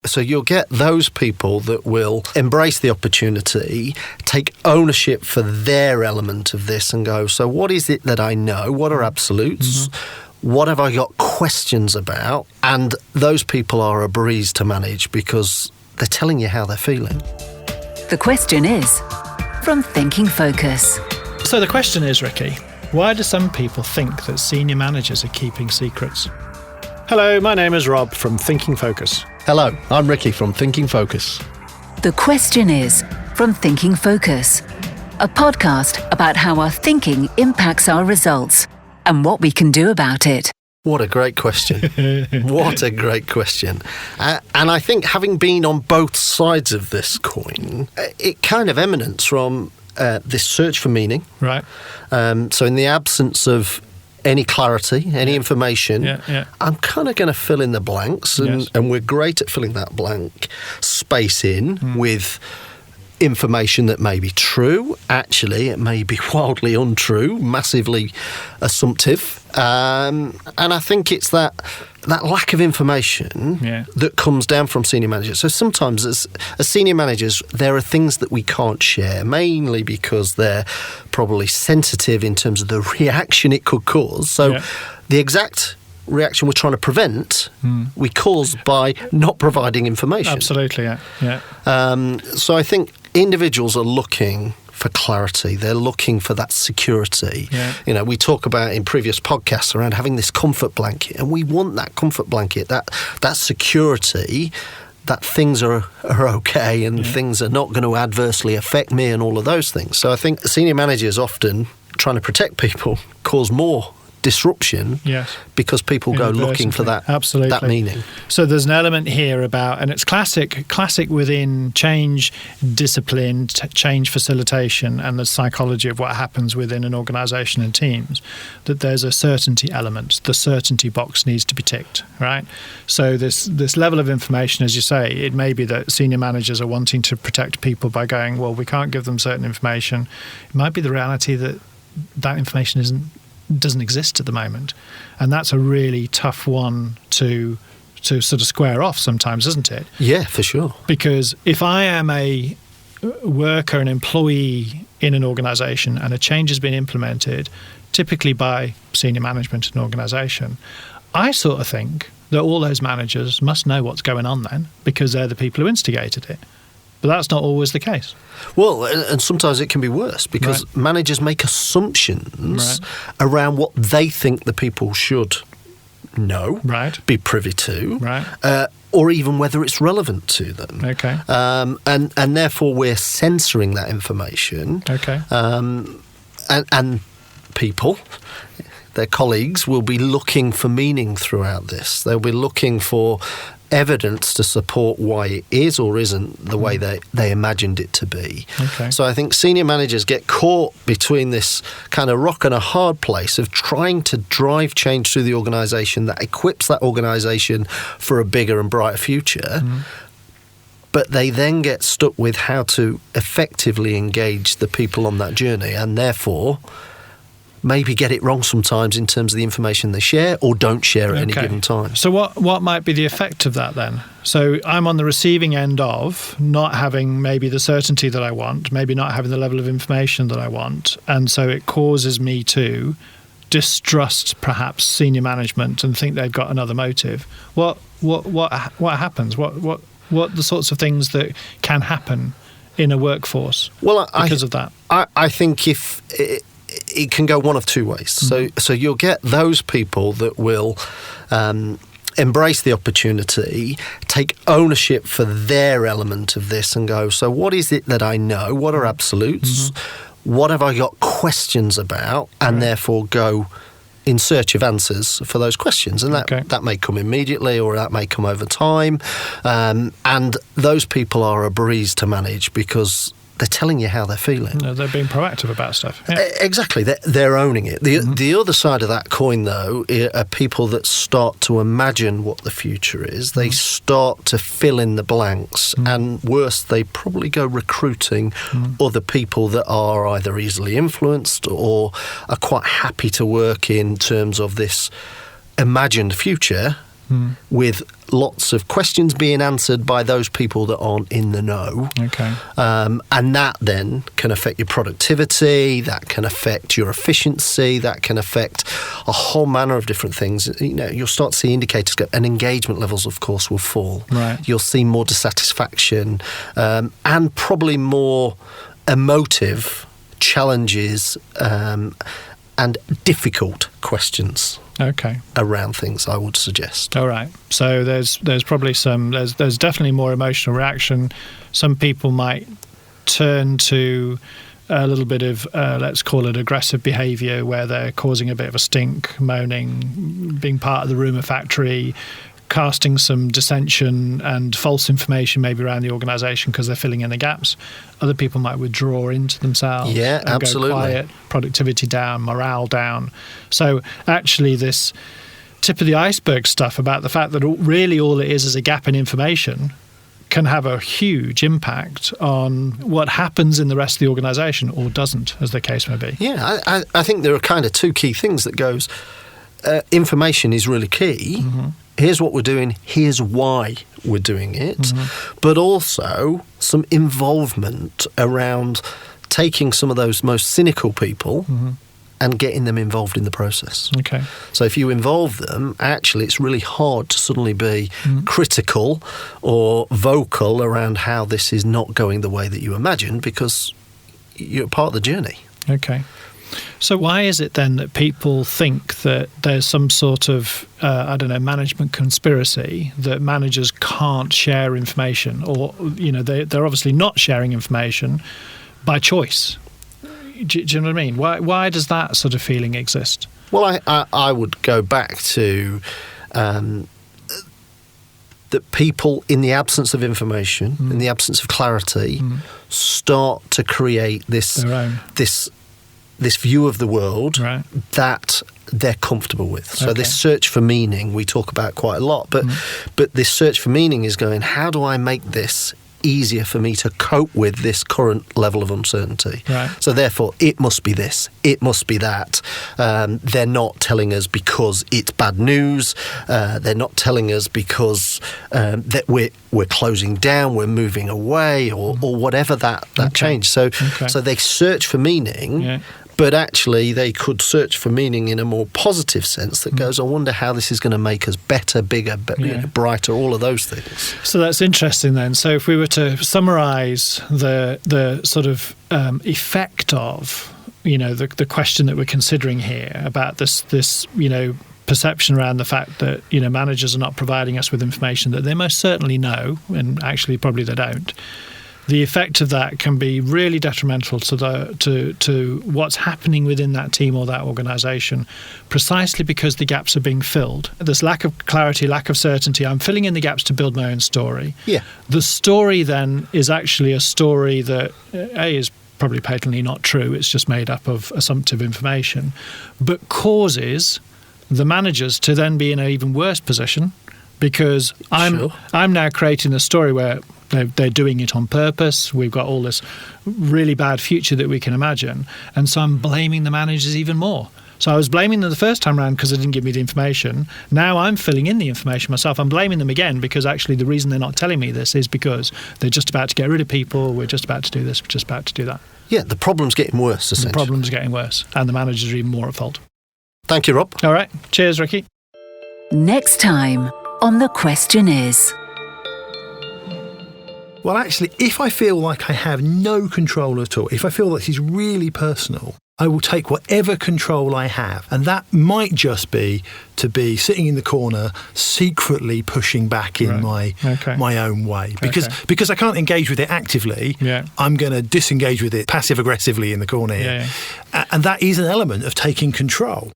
So you'll get those people that will embrace the opportunity, take ownership for their element of this and go, so what is it that I know? What are absolutes? What have I got questions about? And those people are a breeze to manage because they're telling you how they're feeling. The question is from Thinking Focus. So the question is, Ricky, why do some people think that senior managers are keeping secrets? Hello, my name is Rob from Thinking Focus. Hello, I'm Ricky from Thinking Focus. The question is from Thinking Focus, a podcast about how our thinking impacts our results and what we can do about it. What a great question. What a great question. And I think having been on both sides of this coin, it kind of emanates from this search for meaning. Right. So in the absence of any clarity, any information, I'm kind of going to fill in the blanks, and we're great at filling that blank space in with information that may be true. Actually, it may be wildly untrue, massively assumptive, and I think it's that lack of information that comes down from senior managers. So sometimes as senior managers, there are things that we can't share, mainly because they're probably sensitive in terms of the reaction it could cause. So the exact reaction we're trying to prevent, we cause by not providing information. Absolutely, yeah. So I think individuals are looking for clarity. They're looking for that security. You know, we talk about in previous podcasts around having this comfort blanket, and we want that comfort blanket, that security, that things are okay and things are not going to adversely affect me and all of those things. So I think senior managers often trying to protect people cause more disruption because people go looking for that meaning. So there's an element here about, and it's classic within change discipline, change facilitation, and the psychology of what happens within an organisation and teams, that there's a certainty element. The certainty box needs to be ticked, right? So this level of information, as you say, it may be that senior managers are wanting to protect people by going, well, we can't give them certain information. It might be the reality that information doesn't exist at the moment, and that's a really tough one to sort of square off sometimes, isn't it? Yeah, for sure. Because if I am a worker, an employee in an organisation, and a change has been implemented, typically by senior management in an organisation, I sort of think that all those managers must know what's going on then, because they're the people who instigated it. But that's not always the case. Well, and sometimes it can be worse because managers make assumptions around what they think the people should know, be privy to, or even whether it's relevant to them. Okay. And therefore we're censoring that information. Okay. And people, their colleagues, will be looking for meaning throughout this. They'll be looking for evidence to support why it is or isn't the way they imagined it to be. Okay. So I think senior managers get caught between this kind of rock and a hard place of trying to drive change through the organisation that equips that organisation for a bigger and brighter future. But they then get stuck with how to effectively engage the people on that journey, and therefore maybe get it wrong sometimes in terms of the information they share or don't share at any given time. So what might be the effect of that then? So I'm on the receiving end of not having maybe the certainty that I want, maybe not having the level of information that I want, and so it causes me to distrust perhaps senior management and think they've got another motive. What happens? What the sorts of things that can happen in a workforce because of that? I think if it can go one of two ways. So you'll get those people that will embrace the opportunity, take ownership for their element of this and go, so what is it that I know? What are absolutes? What have I got questions about? And therefore go in search of answers for those questions. And that may come immediately or that may come over time. And those people are a breeze to manage because they're telling you how they're feeling. No, they're being proactive about stuff. Yeah. Exactly. They're owning it. The other side of that coin, though, are people that start to imagine what the future is. They start to fill in the blanks. And worse, they probably go recruiting other people that are either easily influenced or are quite happy to work in terms of this imagined future with lots of questions being answered by those people that aren't in the know. Okay. And that then can affect your productivity, that can affect your efficiency, that can affect a whole manner of different things. You'll start to see indicators go, and engagement levels, of course, will fall. Right. You'll see more dissatisfaction, and probably more emotive challenges and difficult questions. Okay. Around things, I would suggest. All right. So there's probably there's definitely more emotional reaction. Some people might turn to a little bit of let's call it aggressive behaviour, where they're causing a bit of a stink, moaning, being part of the rumour factory, casting some dissension and false information maybe around the organisation because they're filling in the gaps. Other people might withdraw into themselves. Yeah, and absolutely. Go quiet, productivity down, morale down. So actually this tip of the iceberg stuff about the fact that really all it is a gap in information can have a huge impact on what happens in the rest of the organisation, or doesn't, as the case may be. Yeah, I think there are kind of two key things that goes. Information is really key. Mm-hmm. Here's what we're doing, here's why we're doing it, but also some involvement around taking some of those most cynical people and getting them involved in the process. Okay. So if you involve them, actually it's really hard to suddenly be critical or vocal around how this is not going the way that you imagined, because you're part of the journey. Okay. So why is it then that people think that there's some sort of, management conspiracy that managers can't share information, or, they're obviously not sharing information by choice? Do you know what I mean? Why does that sort of feeling exist? Well, I would go back to that people, in the absence of information, in the absence of clarity, start to create this view of the world that they're comfortable with. So this search for meaning we talk about quite a lot, but this search for meaning is going, how do I make this easier for me to cope with this current level of uncertainty? Right. So therefore, it must be this, it must be that. They're not telling us because it's bad news. They're not telling us because that we're closing down, we're moving away, or whatever that change. So they search for meaning. Yeah. But actually, they could search for meaning in a more positive sense that goes, I wonder how this is going to make us better, bigger, brighter, all of those things. So that's interesting then. So if we were to summarise the sort of effect of, the question that we're considering here about this perception around the fact that, managers are not providing us with information that they most certainly know, and actually probably they don't. The effect of that can be really detrimental to what's happening within that team or that organisation, precisely because the gaps are being filled. There's lack of clarity, lack of certainty. I'm filling in the gaps to build my own story. Yeah. The story then is actually a story that is probably patently not true. It's just made up of assumptive information, but causes the managers to then be in an even worse position, because I'm now creating a story where they're doing it on purpose. We've got all this really bad future that we can imagine. And so I'm blaming the managers even more. So I was blaming them the first time around because they didn't give me the information. Now I'm filling in the information myself. I'm blaming them again because actually the reason they're not telling me this is because they're just about to get rid of people. We're just about to do this. We're just about to do that. Yeah, the problem's getting worse, essentially. The problem's getting worse. And the managers are even more at fault. Thank you, Rob. All right. Cheers, Ricky. Next time on The Question Is. Well, actually, if I feel like I have no control at all, if I feel that this is really personal, I will take whatever control I have. And that might just be to be sitting in the corner, secretly pushing back in my own way. Because I can't engage with it actively, I'm going to disengage with it passive-aggressively in the corner here. And that is an element of taking control.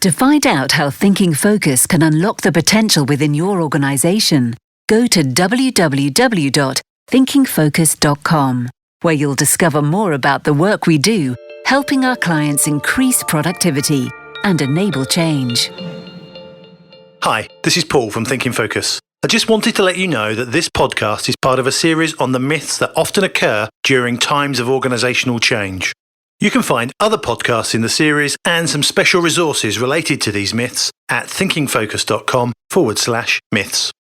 To find out how Thinking Focus can unlock the potential within your organisation, go to www.thinkingfocus.com, where you'll discover more about the work we do, helping our clients increase productivity and enable change. Hi, this is Paul from Thinking Focus. I just wanted to let you know that this podcast is part of a series on the myths that often occur during times of organisational change. You can find other podcasts in the series and some special resources related to these myths at thinkingfocus.com/myths.